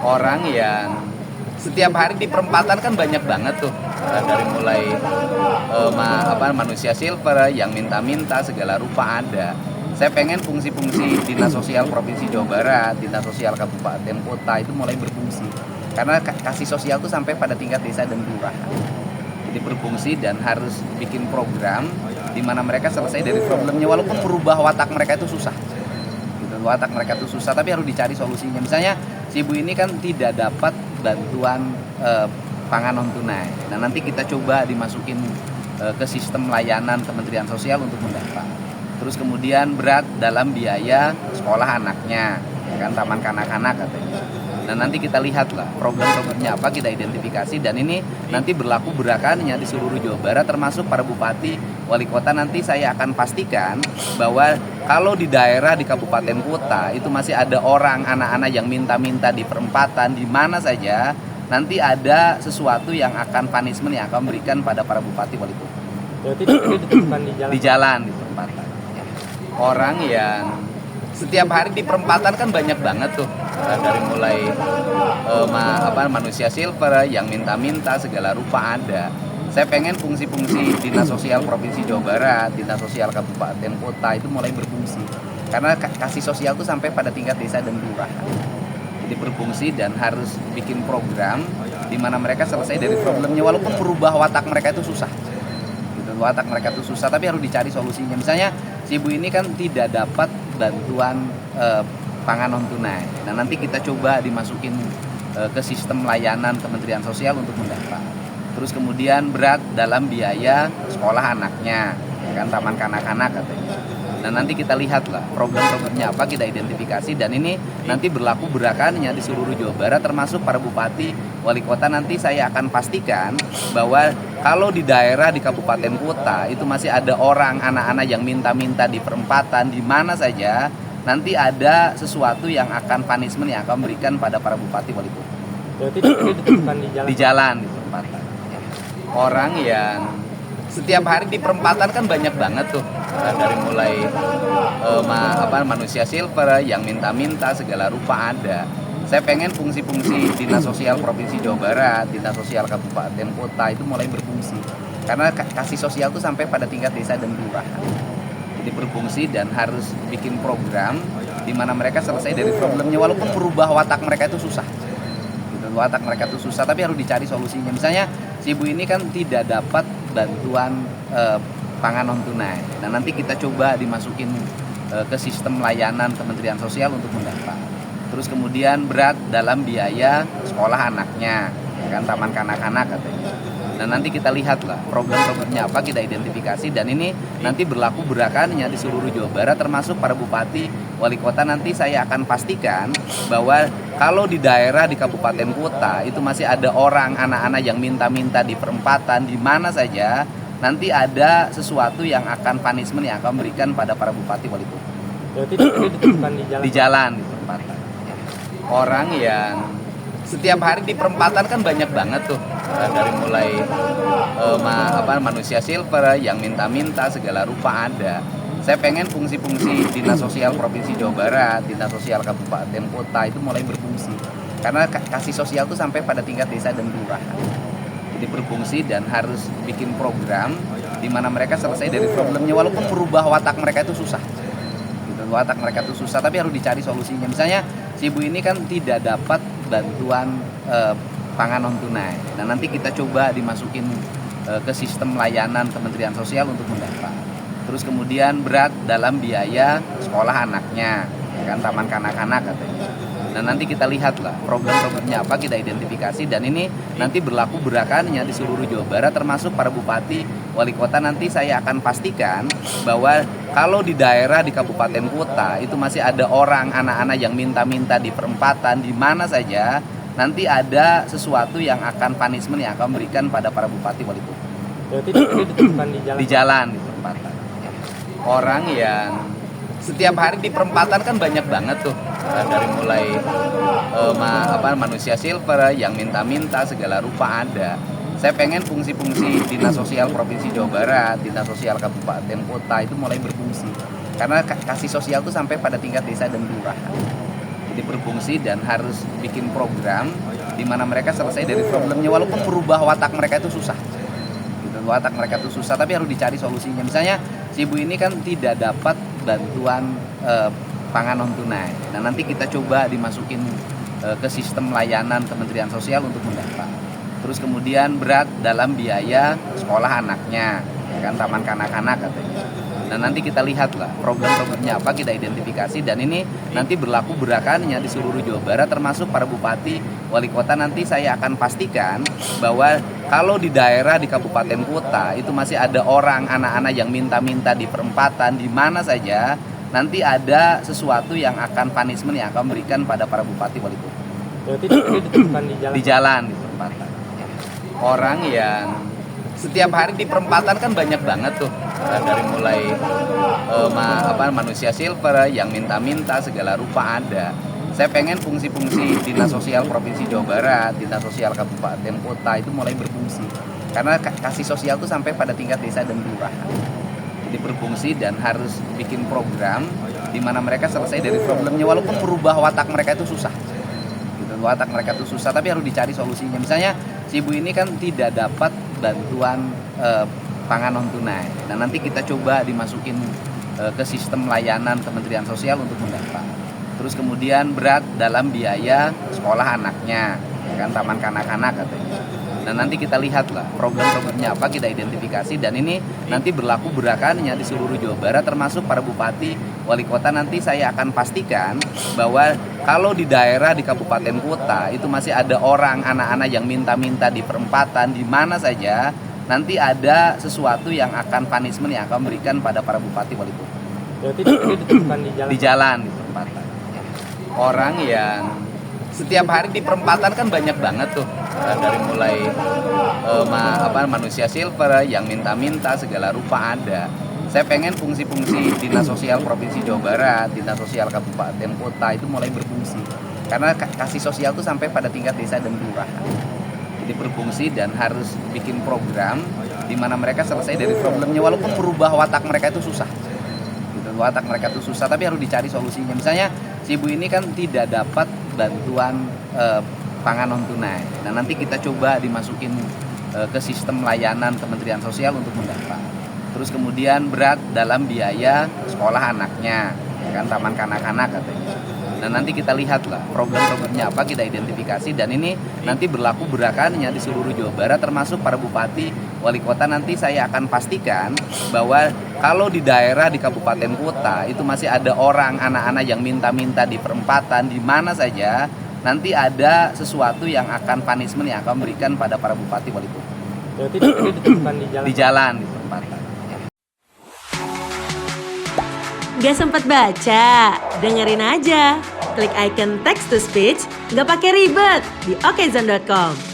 orang yang setiap hari di perempatan kan banyak banget tuh, dari mulai manusia silver yang minta-minta segala rupa ada. Saya pengen fungsi-fungsi dinas sosial provinsi Jawa Barat, dinas sosial kabupaten kota itu mulai berfungsi, karena kasih sosial tuh sampai pada tingkat desa dan kelurahan. Jadi berfungsi dan harus bikin program di mana mereka selesai dari problemnya, walaupun merubah watak mereka itu susah. Watak mereka itu susah, tapi harus dicari solusinya. Misalnya si ibu ini kan tidak dapat bantuan pangan non tunai. Nah, nanti kita coba dimasukin ke sistem layanan Kementerian Sosial untuk mendapat. Terus kemudian berat dalam biaya sekolah anaknya, ya kan, taman kanak-kanak katanya. Nah, nanti kita lihatlah program-programnya apa, kita identifikasi, dan ini nanti berlaku berakannya di seluruh Jawa Barat, termasuk para bupati, wali kota. Nanti saya akan pastikan bahwa kalau di daerah, di kabupaten kota itu masih ada orang, anak-anak yang minta-minta di perempatan, di mana saja, nanti ada sesuatu yang akan punishment yang akan memberikan pada para bupati, wali kota. Berarti ditemukan di jalan? Di jalan, di perempatan. Orang yang setiap hari di perempatan kan banyak banget tuh, dari mulai manusia silver yang minta-minta segala rupa ada. Saya pengen fungsi-fungsi dinas sosial provinsi Jawa Barat, dinas sosial kabupaten kota itu mulai berfungsi, karena kasih sosial tuh sampai pada tingkat desa dan kelurahan. Jadi berfungsi dan harus bikin program di mana mereka selesai dari problemnya, walaupun merubah watak mereka itu susah. Watak mereka itu susah, tapi harus dicari solusinya. Misalnya si ibu ini kan tidak dapat bantuan pangan non tunai. Nah, nanti kita coba dimasukin ke sistem layanan Kementerian Sosial untuk mendapat. Terus kemudian berat dalam biaya sekolah anaknya, ya kan, taman kanak-kanak katanya. Nah, nanti kita lihatlah program-programnya apa, kita identifikasi, dan ini nanti berlaku berakannya di seluruh Jawa Barat, termasuk para bupati, wali kota. Nanti saya akan pastikan bahwa kalau di daerah, di kabupaten kota itu masih ada orang, anak-anak yang minta-minta di perempatan, di mana saja, nanti ada sesuatu yang akan punishment yang akan memberikan pada para bupati, wali kota. Berarti ditemukan di jalan? Di jalan, di perempatan. Orang yang setiap hari di perempatan kan banyak banget tuh, dari mulai manusia silver yang minta-minta segala rupa ada. Saya pengen fungsi-fungsi dinas sosial provinsi Jawa Barat, dinas sosial kabupaten kota itu mulai berfungsi, karena kasih sosial tuh sampai pada tingkat desa dan kelurahan. Jadi berfungsi dan harus bikin program di mana mereka selesai dari problemnya, walaupun merubah watak mereka itu susah. Watak mereka itu susah, tapi harus dicari solusinya. Misalnya si ibu ini kan tidak dapat bantuan pangan non tunai. Nah, nanti kita coba dimasukin ke sistem layanan Kementerian Sosial untuk mendapat. Terus kemudian berat dalam biaya sekolah anaknya, ya kan, taman kanak-kanak katanya. Nah, nanti kita lihatlah program-programnya apa, kita identifikasi, dan ini nanti berlaku berakannya di seluruh Jawa Barat, termasuk para bupati, wali kota. Nanti saya akan pastikan bahwa kalau di daerah, di kabupaten kota itu masih ada orang, anak-anak yang minta-minta di perempatan, di mana saja, nanti ada sesuatu yang akan punishment yang akan memberikan pada para bupati, wali kota. Berarti ditemukan di jalan? Di jalan, di perempatan. Orang yang setiap hari di perempatan kan banyak banget tuh, dari mulai manusia silver yang minta-minta segala rupa ada. Saya pengen fungsi-fungsi dinas sosial provinsi Jawa Barat, dinas sosial kabupaten kota itu mulai berfungsi, karena kasih sosial tuh sampai pada tingkat desa dan kelurahan. Jadi berfungsi dan harus bikin program di mana mereka selesai dari problemnya, walaupun merubah watak mereka itu susah. Watak mereka itu susah, tapi harus dicari solusinya. Misalnya si ibu ini kan tidak dapat bantuan pangan non tunai. Nah, nanti kita coba dimasukin ke sistem layanan Kementerian Sosial untuk mendapat. Terus kemudian berat dalam biaya sekolah anaknya, ya kan, taman kanak-kanak katanya. Nah, nanti kita lihatlah program-programnya apa, kita identifikasi, dan ini nanti berlaku berakannya di seluruh Jawa Barat, termasuk para bupati, wali kota. Nanti saya akan pastikan bahwa kalau di daerah, di kabupaten kota itu masih ada orang, anak-anak yang minta-minta di perempatan, di mana saja, nanti ada sesuatu yang akan punishment yang akan memberikan pada para bupati, wali kota. Berarti ditemukan di jalan? Di jalan, di perempatan. Orang yang setiap hari di perempatan kan banyak banget tuh, dari mulai manusia silver yang minta-minta segala rupa ada. Saya pengen fungsi-fungsi dinas sosial provinsi Jawa Barat, dinas sosial kabupaten kota itu mulai berfungsi, karena kasih sosial tuh sampai pada tingkat desa dan kelurahan. Jadi Jadi berfungsi dan harus bikin program di mana mereka selesai dari problemnya, walaupun merubah watak mereka itu susah. Gitu. Watak mereka itu susah, tapi harus dicari solusinya. Misalnya si ibu ini kan tidak dapat bantuan pangan non tunai. Nah, nanti kita coba dimasukin ke sistem layanan Kementerian Sosial untuk mendapat. Terus kemudian berat dalam biaya sekolah anaknya, ya kan, taman kanak-kanak katanya. Nah, nanti kita lihatlah problem-problemnya apa, kita identifikasi, dan ini nanti berlaku berakannya di seluruh Jawa Barat, termasuk para bupati, wali kota. Nanti saya akan pastikan bahwa kalau di daerah, di kabupaten kota itu masih ada orang, anak-anak yang minta-minta di perempatan, di mana saja, nanti ada sesuatu yang akan punishment yang akan memberikan pada para bupati, wali kota. Berarti ini ditemukan Di jalan, di perempatan. Orang yang setiap hari di perempatan kan banyak banget tuh, dari mulai manusia silver yang minta-minta segala rupa ada. Saya pengen fungsi-fungsi dinas sosial provinsi Jawa Barat, dinas sosial kabupaten kota itu mulai berfungsi, karena kasih sosial itu sampai pada tingkat desa dan kelurahan. Jadi berfungsi dan harus bikin program di mana mereka selesai dari problemnya, walaupun merubah watak mereka itu susah. Gitu. Watak mereka itu susah, tapi harus dicari solusinya. Misalnya si ibu ini kan tidak dapat bantuan pangan non tunai. Nah, nanti kita coba dimasukin ke sistem layanan Kementerian Sosial untuk mendapat. Terus kemudian berat dalam biaya sekolah anaknya, ya kan, taman kanak-kanak katanya. Nah, nanti kita lihatlah problem-problemnya apa, kita identifikasi, dan ini nanti berlaku berakannya di seluruh Jawa Barat, termasuk para bupati, wali kota. Nanti saya akan pastikan bahwa kalau di daerah, di kabupaten kota itu masih ada orang, anak-anak yang minta-minta di perempatan, di mana saja, nanti ada sesuatu yang akan punishment yang akan memberikan pada para bupati, wali kota. Berarti ini ditemukan di jalan. Di perempatan. Orang yang setiap hari di perempatan kan banyak banget tuh, dari mulai manusia silver yang minta-minta segala rupa ada. Saya pengen fungsi-fungsi dinas sosial provinsi Jawa Barat, dinas sosial kabupaten kota itu mulai berfungsi, karena kasih sosial itu sampai pada tingkat desa dan kelurahan. Jadi berfungsi dan harus bikin program di mana mereka selesai dari problemnya, walaupun merubah watak mereka itu susah. Gitu. Watak mereka itu susah, tapi harus dicari solusinya. Misalnya si ibu ini kan tidak dapat bantuan pangan non tunai. Nah, nanti kita coba dimasukin ke sistem layanan Kementerian Sosial untuk mendapat. Terus kemudian berat dalam biaya sekolah anaknya, ya kan, taman kanak-kanak katanya. Nah, nanti kita lihatlah problem-problemnya apa, kita identifikasi, dan ini nanti berlaku berakannya di seluruh Jawa Barat, termasuk para bupati, wali kota. Nanti saya akan pastikan bahwa kalau di daerah, di kabupaten kota itu masih ada orang, anak-anak yang minta-minta di perempatan, di mana saja, nanti ada sesuatu yang akan punishment yang akan memberikan pada para bupati, wali kota. Berarti ini ditemukan Di jalan, di perempatan. Gak sempat baca? Dengerin aja. Klik icon text to speech, gak pakai ribet di okezone.com.